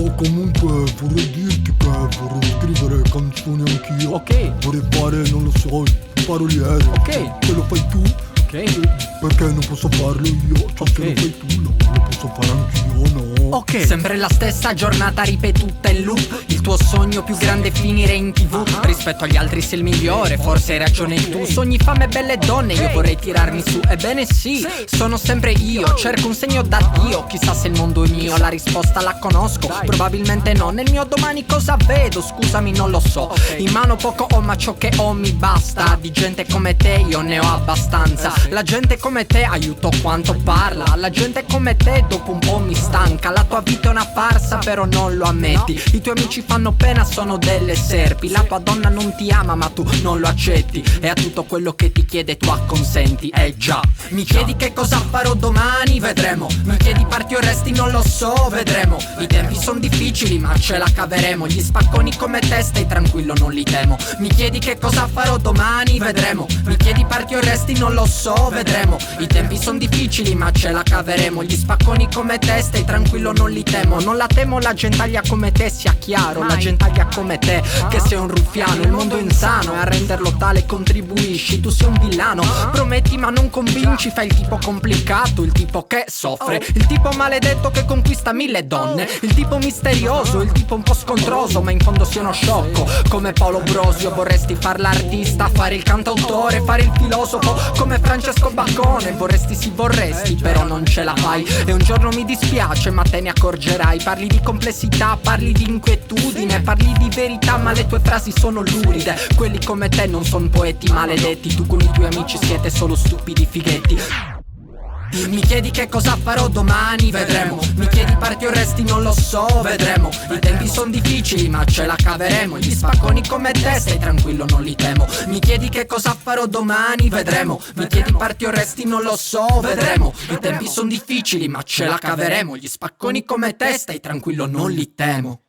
Oh, comunque vorrei dirti che vorrei scrivere canzoni anch'io. Ok. Vorrei fare, non lo so, il paroliere. Ok. Te lo fai tu? Ok. Perché non posso farlo io? Cioè, se lo fai tu, lo posso fare anch'io, no? Ok. Sempre la stessa giornata ripetuta in loop. Il tuo sogno più grande è finire in TV. Rispetto agli altri sei il migliore, forse hai ragione tu. Sogni fame e belle donne, io vorrei tirarmi su. Ebbene sì, sono sempre io. Cerco un segno da Dio, chissà se il mondo è mio. La risposta la conosco, probabilmente no. Nel mio domani cosa vedo? Scusami, non lo so. In mano poco ho, ma ciò che ho mi basta. Di gente come te io ne ho abbastanza. La gente come te aiuto quanto parla. La gente come te dopo un po' mi stanca. La tua vita è una farsa, però non lo ammetti. I tuoi amici fanno pena, sono delle serpi. La tua donna non ti ama, ma tu non lo accetti. E a tutto quello che ti chiede tu acconsenti. Già. Mi chiedi che cosa farò domani? Vedremo. Mi chiedi parti o resti? Non lo so, vedremo. I tempi sono difficili, ma ce la caveremo. Gli spacconi come te, stai tranquillo, non li temo. Mi chiedi che cosa farò domani? Vedremo. Mi chiedi parti o resti? Non lo so, vedremo. I tempi sono difficili, ma ce la caveremo. Gli spacconi come te, stai tranquillo, non li temo. Non la temo la gentaglia come te, sia chiaro. La gentaglia come te, che sei un ruffiano. Il mondo è insano e a renderlo tale contribuisci. Tu sei un villano, prometti ma non convinci. Fai il tipo complicato, il tipo che soffre, il tipo maledetto che conquista 1000 donne, il tipo misterioso, il tipo un po' scontroso, ma in fondo sei uno sciocco. Come Paolo Brosio vorresti far l'artista, fare il cantautore, fare il filosofo come Francesco Baccone. Vorresti sì vorresti, però non ce la fai. E un giorno mi dispiace, ma te ne accorgerai. Parli di complessità, parli di inquietudine, parli di verità, ma le tue frasi sono luride. Quelli come te non son poeti maledetti. Tu con i tuoi amici siete solo stupidi fighetti. Mi chiedi che cosa farò domani? Vedremo. Mi chiedi parti o resti? Non lo so, vedremo. I tempi sono difficili, ma ce la caveremo. Gli spacconi come te, stai tranquillo, non li temo. Mi chiedi che cosa farò domani? Vedremo. Mi chiedi parti o resti? Non lo so, vedremo. I tempi sono difficili, ma ce la caveremo. Gli spacconi come te, stai tranquillo, non li temo.